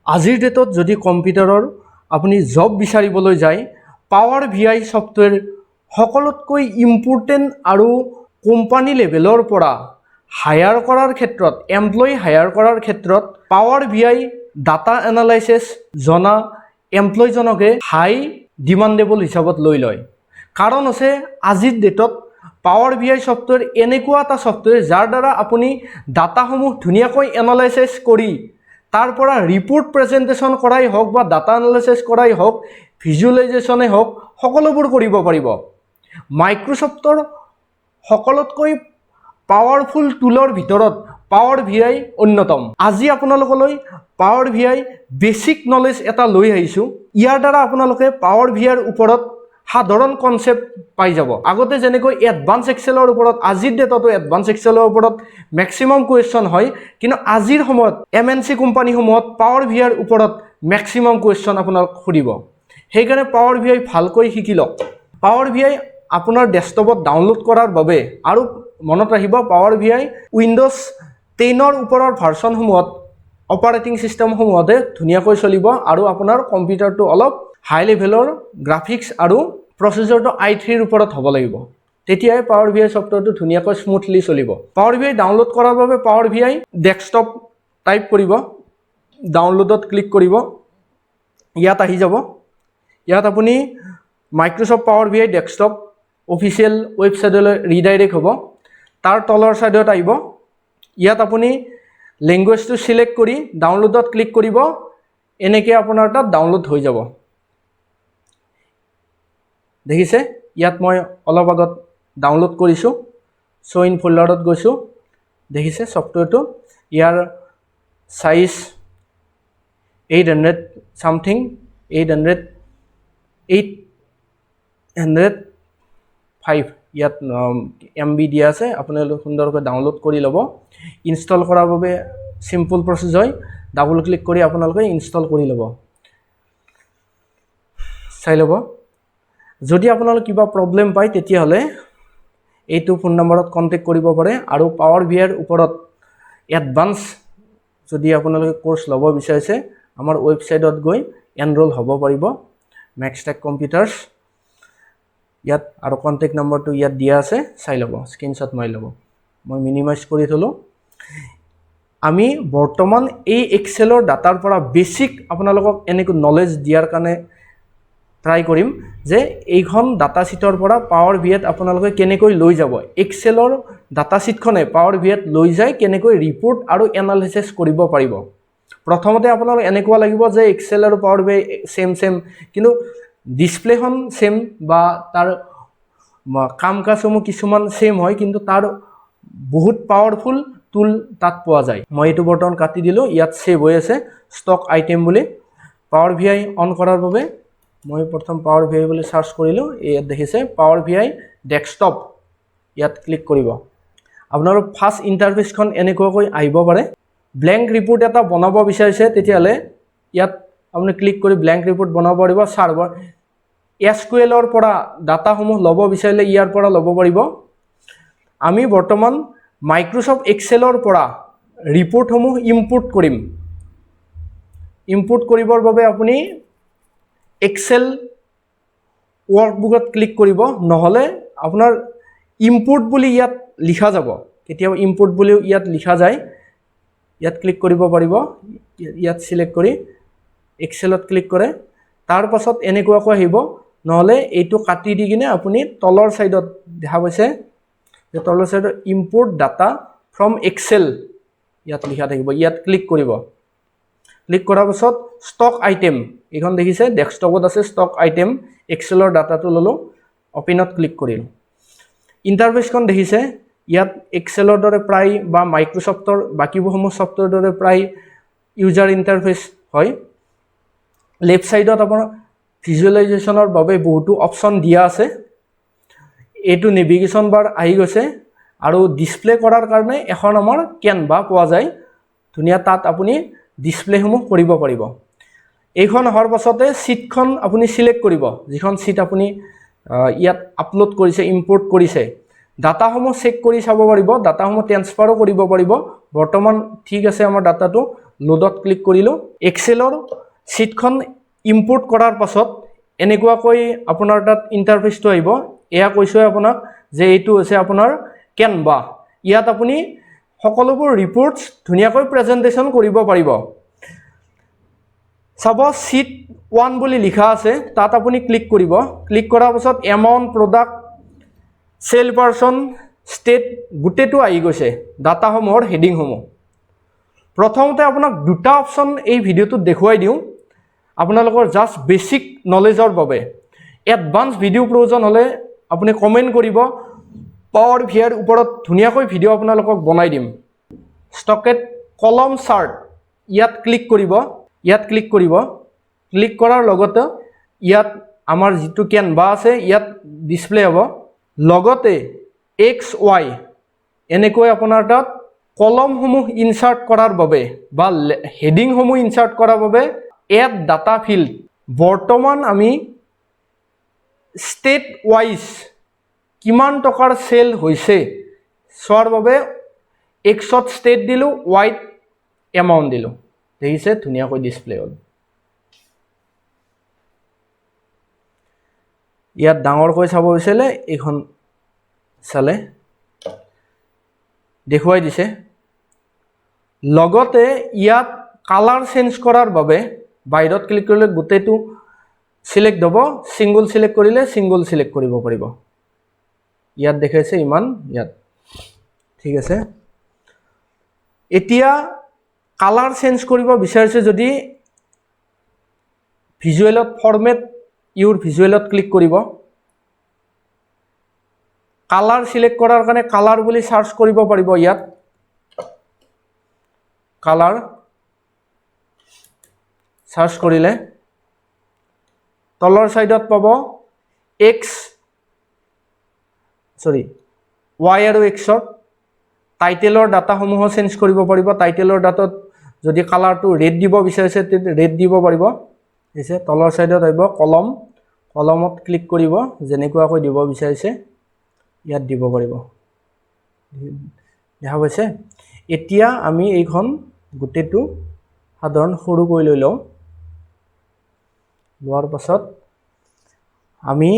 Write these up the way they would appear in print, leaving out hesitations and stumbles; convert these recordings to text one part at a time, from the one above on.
আজিৰ ডেটত যদি কম্পিউটাৰৰ আপুনি জব বিচাৰিবলৈ যায় পাৱাৰ VI সফটৱেৰ সকলোতকৈ ইম্পৰ্টেণ্ট আৰু কোম্পানী লেভেলৰ পৰা হায়াৰ কৰাৰ ক্ষেত্ৰত এমপ্লয়ী হায়াৰ কৰাৰ ক্ষেত্ৰত পাৱাৰ VI ডাটা এনালাইচিছ জনা এমপ্লয়ীজনকে হাই ডিমাণ্ডেবল হিচাপত লৈ লয় কাৰণ আছে আজিৰ ডেটত পাৱাৰ VI সফটৱেৰ এনেকুৱা এটা সফটৱেৰ যাৰ দ্বাৰা আপুনি ডাটাসমূহ ধুনীয়াকৈ এনালাইচিছ কৰি তাৰ পৰা ৰিপোৰ্ট প্ৰেজেন্টেশন কৰাই হওক বা ডাটা এনালাইচিছ কৰাই হওক ভিজুৱেলাইজেশ্যনে হওক সকলোবোৰ কৰিব পাৰিব মাইক্ৰসফটৰ সকলোতকৈ পাৱাৰফুল টুলৰ ভিতৰত পাৱাৰ VI অন্যতম আজি আপোনালোকলৈ পাৱাৰ VI বেসিক নলেজ এটা লৈ আহিছো ইয়াৰ দ্বাৰা আপোনালোকে পাৱাৰ VI ৰ ওপৰত সাধাৰণ কনসেপ্ট পাই যাব আগতে যেনেকৈ এডভান্স এক্সেলৰ ওপৰত আজিৰ ডেটতো এডভান্স এক্সেলৰ ওপৰত ম্যাক্সিমাম কোৱেশ্চন হয় কিন্তু আজিৰ সময়ত MNC কোম্পানীসমূহত পাৱাৰ VI ৰ ওপৰত ম্যাক্সিমাম কোৱেশ্চন আপোনাক সুধিব সেইকাৰণে পাৱাৰ VI ভালকৈ শিকি লওক পাৱাৰ VI আপোনাৰ ডেস্কটপত ডাউনলোড কৰাৰ বাবে আৰু মনত ৰাখিব পাৱাৰ VI উইন্ডোজ 10 ৰ ওপৰৰ ভাৰ্সনসমূহত অপাৰেটিং সিস্টেমসমূহতে ধুনীয়াকৈ চলিব আৰু আপোনাৰ কম্পিউটাৰটো অলপ হাই লেভেলৰ গ্ৰাফিক্স আৰু প্ৰসেসৰটো i3 ৰ ওপৰত হ'ব লাগিব তেতিয়াই পাৱাৰ VI সফটৱেৰটো ধুনীয়াকৈ স্মুথলি চলিব পাৱাৰ VI ডাউনলোড কৰাৰ বাবে পাৱাৰ VI ডেস্কটপ টাইপ কৰিব ডাউনলোডত ক্লিক কৰিব ইয়াত আহি যাব ইয়াত আপুনি Microsoft power VI desktop official ৱেবসাইটলৈ ৰিডাইৰেক্ট হ'ব তাৰ তলৰ সাইডত আহিব ইয়াত আপুনি ল্যাঙ্গুৱেজটো সিলেক্ট কৰি ডাউনলোডত ক্লিক কৰিব এনেকৈ আপোনাৰ তাত ডাউনলোড হৈ যাব দেখিছে ইয়াত মই অলপ আগত ডাউনলোড কৰিছো শো ইন ফোল্ডাৰত গৈছো দেখিছে সফটৱেৰটো ইয়াৰ সাইজ 800 সামথিং 805 ইয়াত MB দিয়া আছে আপোনালোকে সুন্দৰকৈ ডাউনলোড কৰি ল'ব ইনষ্টল কৰাৰ বাবে সিম্পল প্ৰসেস হয় ডাবল ক্লিক কৰি আপোনালোকে ইনষ্টল কৰি ল'ব চাই ল'ব যদি আপোনালোক কিবা প্ৰবলেম পায় তেতিয়া হলে এইটো ফোন নম্বৰত কন্টাক্ট কৰিব পাৰে আৰু পাৱাৰ VI ৰ ওপৰত এডভান্স যদি আপোনালোকে কোৰ্স ল'ব বিচাৰিছে আমাৰ ৱেবসাইটত গৈ এনৰোল হ'ব পাৰিব Maxtech Computers ইয়াত আৰু কন্টাক্ট নম্বৰটো ইয়াত দিয়া আছে চাই ল'ব স্ক্ৰিনশ্বট মাৰি ল'ব মই মিনিমাইজ কৰি থলো আমি বৰ্তমান এই এক্সেলৰ ডাটাৰ পৰা বেসিক আপোনালোকক এনেকৈ নলেজ দিয়াৰ কাৰণে ট্ৰাই কৰিম যে এইখন ডাটা শীটৰ পৰা পাৱাৰ VI ত আপোনালোকে কেনেকৈ লৈ যাব এক্সেলৰ ডাটা শীটখনে পাৱাৰ VI ত লৈ যায় কেনেকৈ ৰিপোৰ্ট আৰু এনালাইসিছ কৰিব পাৰিব প্ৰথমতে আপোনালোক এনেকুৱা লাগিব যে এক্সেল আৰু পাৱাৰ VI সেম কিন্তু ডিসপ্লেখন সেম বা তাৰ কামকাজসমূহ কিছুমান সেম হয় কিন্তু তাৰ বহুত পাৱাৰফুল টুল তাত পোৱা যায় মই এটো বটন কাটি দিলো ইয়াত সেভ হৈ আছে ষ্টক আইটেম বুলি পাৱাৰ VI অন কৰাৰ বাবে মই প্ৰথম পাৱাৰ VI বুলি সাৰ্চ কৰিলো ইয়াত দেখিছে পাৱাৰ VI ডেস্কটপ ইয়াত ক্লিক কৰিব আপোনালোক ফাৰ্স্ট ইন্টাৰফেসখন এনেকৈ আহিব পাৰে ব্ল্যাঙ্ক ৰিপোৰ্ট এটা বনাব বিচাৰিছে তেতিয়ালে ইয়াত আপুনি ক্লিক কৰি ব্ল্যাঙ্ক ৰিপোৰ্ট বনাব পাৰিব সাৰ্ভাৰ SQL ৰ পৰা ডাটাসমূহ লব বিচাৰিলে ইয়াৰ পৰা লব পাৰিব আমি বৰ্তমান মাইক্ৰসফট এক্সেলৰ পৰা ৰিপোৰ্টসমূহ ইম্পোৰ্ট কৰিম ইম্পোৰ্ট কৰিবৰ বাবে আপুনি এক্সেল ওয়াৰ্কবুকত ক্লিক কৰিব নহলে আপোনাৰ ইম্পোৰ্ট বুলি ইয়াত লিখা যাব কেতিয়াবা ইম্পোৰ্ট বুলি ইয়াত লিখা যায় ইয়াত ক্লিক কৰিব পাৰিব ইয়াত সিলেক্ট কৰি এক্সেলত ক্লিক কৰে তাৰ পাছত এনেকুৱাকৈ আহিব নহলে এইটো কাটি দি কিনে আপুনি তলৰ সাইডত দেখা পাইছে যে তলৰ সাইডত ইম্পোৰ্ট ডাটা ফ্ৰম এক্সেল ইয়াত লিখা থাকিব ইয়াত ক্লিক কৰিব ক্লিক কৰাৰ পাছত ষ্টক আইটেম এখন দেখিছে ডেস্কটপত আছে ষ্টক আইটেম এক্সেলৰ ডাটাটো ললো ওপেনত ক্লিক কৰিলো ইন্টাৰফেসখন দেখিছে ইয়াত এক্সেলৰ দৰে প্ৰায় বা মাইক্ৰসফটৰ বাকিসমূহ সফটৱেৰ দৰে প্ৰায় ইউজাৰ ইন্টাৰফেস হয় লেফট সাইডত আপোনাৰ ভিজুৱেলাইজেশ্যনৰ বাবে বহুতো অপচন দিয়া আছে এটো নেভিগেশ্যন বাৰ আহি গৈছে আৰু ডিসপ্লে কৰাৰ কাৰণে এখন আমাৰ কেনভা পোৱা যায় ধুনিয়া তাত আপুনি ডিসপ্লেসমূহ কৰিব পাৰিব এইখন হৰ পাছতে শীটখন আপুনি সিলেক্ট কৰিব যিখন শীট আপুনি ইয়াত আপলোড কৰিছে ইম্পোৰ্ট কৰিছে ডাটাসমূহ চেক কৰি চাব পাৰিব ডাটাসমূহ ট্ৰান্সফাৰো কৰিব পাৰিব বৰ্তমান ঠিক আছে আমাৰ ডাটাটো লোডত ক্লিক কৰিলোঁ এক্সেলৰ शीटখন ইম্পোৰ্ট কৰাৰ পাছত এনেকুৱাকৈ আপোনাৰ তাত ইণ্টাৰফেচটো আহিব এয়া কৈছোঁ আপোনাক যে এইটো হৈছে আপোনাৰ কেনভা ইয়াত আপুনি সকলোবোৰ ৰিপৰ্টছ ধুনীয়াকৈ প্ৰেজেন্টেশ্যন কৰিব পাৰিব চাব शीट 1 বুলি লিখা আছে তাত আপুনি ক্লিক কৰিব ক্লিক কৰাৰ পাছত amount product sale person state গোটেইটো আহি গৈছে ডাটাসমূহৰ হেডিংসমূহ প্ৰথমতে আপোনাক দুটা অপচন এই ভিডিঅ'টোত দেখুৱাই দিওঁ আপোনালোকৰ জাস্ট বেসিক নলেজৰ বাবে এডভান্স ভিডিঅ' প্ৰয়োজন হ'লে আপুনি কমেন্ট কৰিব পাৱাৰ ভিআইৰ ওপৰত ধুনীয়াকৈ ভিডিঅ' আপোনালোকক বনাই দিম ষ্টকেট কলম চাৰ্ট ইয়াত ক্লিক কৰিব ক্লিক কৰাৰ লগতে ইয়াত আমাৰ যেটো কেনভা আছে ইয়াত ডিসপ্লে হ'ব লগতে এক্স ওয়াই এনেকৈ আপোনাৰ তাত কলমসমূহ ইনসাৰ্ট কৰাৰ বাবে বা হেডিংসমূহ ইনসাৰ্ট কৰাৰ বাবে এড ডাটা ফিল্ড বৰ্তমান আমি ষ্টেট ওয়াইজ কিমান টকাৰ সেল হৈছে চোৱাৰ বাবে এক্সত ষ্টেট দিলোঁ ওয়াইত এমাউণ্ট দিলোঁ দেখিছে ধুনীয়াকৈ ডিসপ্লে হ'ল ইয়াত ডাঙৰকৈ চাব বিচাৰিলে এইখন চালে দেখুৱাই দিছে লগতে ইয়াত কালাৰ চেঞ্জ কৰাৰ বাবে বাহিৰত ক্লিক কৰিলে গোটেইটো সিলেক্ট হ'ব সিঙ্গল সিলেক্ট কৰিলে সিঙ্গল সিলেক্ট কৰিব পাৰিব ইয়াত দেখাইছে ইমান ইয়াত ঠিক আছে এতিয়া কালাৰ চেঞ্জ কৰিব বিচাৰিছে যদি ভিজুৱেলত ফৰমেট ইউৰ ভিজুৱেলত ক্লিক কৰিব কালাৰ সিলেক্ট কৰাৰ কাৰণে কালাৰ বুলি সাৰ্চ কৰিব পাৰিব ইয়াত কালাৰ সাৰ্চ কৰিলে তলৰ সাইডত পাব এক্স সৰি ওয়াই আৰু এক্সত টাইটেলৰ ডাটাসমূহ চেঞ্জ কৰিব পাৰিব টাইটেলৰ ডাটাত যদি কালাৰটো ৰেড দিব বিচাৰিছে ৰেড দিব পাৰিব হৈছে তলৰ সাইডত আহিব কলমত ক্লিক কৰিব যেনেকুৱাকৈ দিব বিচাৰিছে ইয়াত দিব পাৰিব দেখা পাইছে এতিয়া আমি এইখন গোটেইটো সাধাৰণ সৰু কৰি লৈ লওঁ লোৱাৰ পাছত আমি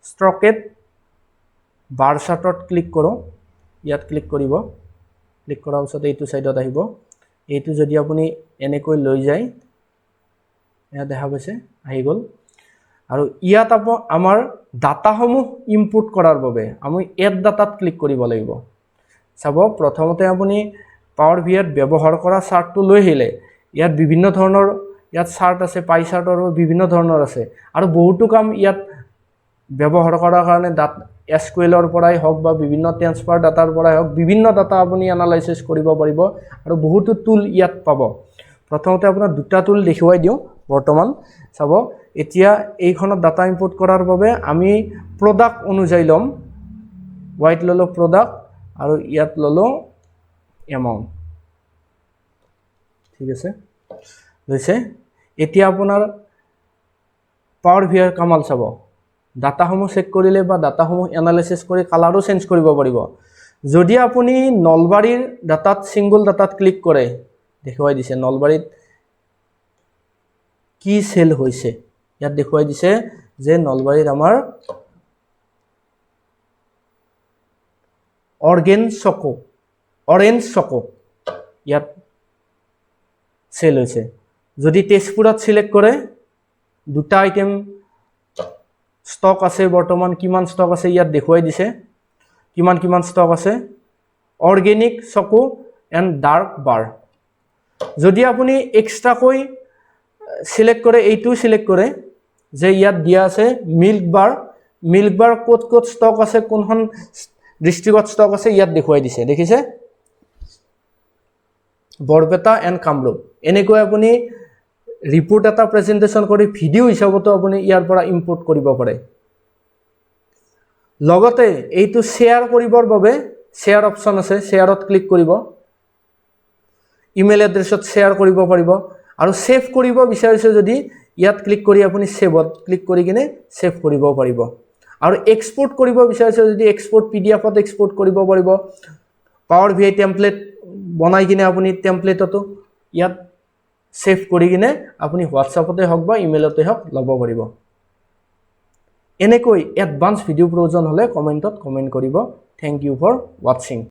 ষ্ট্ৰকেট বাৰ চাৰ্টত ক্লিক কৰোঁ ইয়াত ক্লিক কৰিব ক্লিক কৰাৰ পাছত এইটো সাইডত আহিব এইটো যদি আপুনি এনেকৈ লৈ যায় এয়া দেখা পাইছে আহি গ'ল আৰু ইয়াত আমাৰ ডাটাসমূহ ইনপুট কৰাৰ বাবে আমি এড ডাটাত ক্লিক কৰিব লাগিব চাব প্ৰথমতে আপুনি পাৱাৰ ভিআইত ব্যৱহাৰ কৰা চাৰ্টটো লৈ আহিলে ইয়াত বিভিন্ন ধৰণৰ ইয়াত চাৰ্ট আছে পাই চাৰ্টৰ বিভিন্ন ধৰণৰ আছে আৰু বহুতো কাম ইয়াত ব্যৱহাৰ কৰাৰ কাৰণে এসকিউএলৰ পৰাই হওক বা বিভিন্ন ট্ৰান্সফাৰ ডাটাৰ পৰাই হওক বিভিন্ন ডাটা আপুনি এনালাইসিস কৰিব পাৰিব আৰু বহুতো টুল ইয়াত পাব প্ৰথমতে আপোনাৰ দুটা টুল দেখুৱাই দিওঁ বৰ্তমান চাব এতিয়া এইখনত ডাটা ইনপুট কৰাৰ বাবে আমি প্ৰডাক্ট অনুযায়ী লম হোৱাইট ললো প্ৰডাক্ট আৰু ইয়াত ললো এমাউণ্ট ঠিক আছে লৈছে এতিয়া আপোনাৰ পাৱাৰ ভিআইৰ কামাল চাব ডাটাসমূহ চেক কৰিলে বা ডাটাসমূহ এনালাইসিস কৰি কালাৰো চেঞ্জ কৰিব পাৰিব যদি আপুনি নলবাৰীৰ ডাটাত সিঙ্গল ডাটাত ক্লিক কৰে দেখুৱাই দিছে নলবাৰীত কি সেল হৈছে ইয়াত দেখুৱাই দিছে যে নলবাৰীত আমাৰ অৰেঞ্জ চকো ইয়াত সেল হৈছে যদি তেজপুৰত সিলেক্ট কৰে দুটা আইটেম ষ্টক আছে বৰ্তমান কিমান ষ্টক আছে ইয়াত দেখুৱাই দিছে কিমান ষ্টক আছে অৰ্গেনিক চকো এণ্ড ডাৰ্ক বাৰ যদি আপুনি এক্সট্ৰাকৈ সিলেক্ট কৰে এইটো সিলেক্ট কৰে যে ইয়াত দিয়া আছে মিল্ক বাৰ ক'ত ষ্টক আছে কোনখন ডিস্ট্ৰিক্টত ষ্টক আছে ইয়াত দেখুৱাই দিছে দেখিছে বৰপেটা এণ্ড কামৰূপ এনেকৈ আপুনি ৰিপোৰ্ট এটা প্ৰেজেন্টেশন কৰি ভিডিঅ' হিচাপতো আপুনি ইয়াৰ পৰা ইম্পোৰ্ট কৰিব পাৰে লগতে এইটো শেয়াৰ কৰিবৰ বাবে শেয়াৰ অপচন আছে শেয়াৰত ক্লিক কৰিব ইমেইল এড্ৰেছত শেয়াৰ কৰিব পাৰিব আৰু সেভ কৰিব বিচাৰিছে যদি ইয়াত ক্লিক কৰি আপুনি সেভত ক্লিক কৰি কিনে সেভ কৰিব পাৰিব আৰু এক্সপোৰ্ট কৰিব বিচাৰিছে যদি এক্সপোৰ্ট পিডিএফত এক্সপোৰ্ট কৰিব পাৰিব পাৱাৰ ভিআই টেমপ্লেট বনাই কিনে আপুনি টেমপ্লেটতো ইয়াত সেভ কৰি কিনে আপুনি হোৱাটছআপতে হওক বা ইমেইলতে হওক ল'ব পাৰিব এনেকৈ এডভান্স ভিডিও প্ৰয়োজন হলে কমেন্টত কমেন্ট কৰিব থ্যাংক ইউ ফৰ ওয়াচিং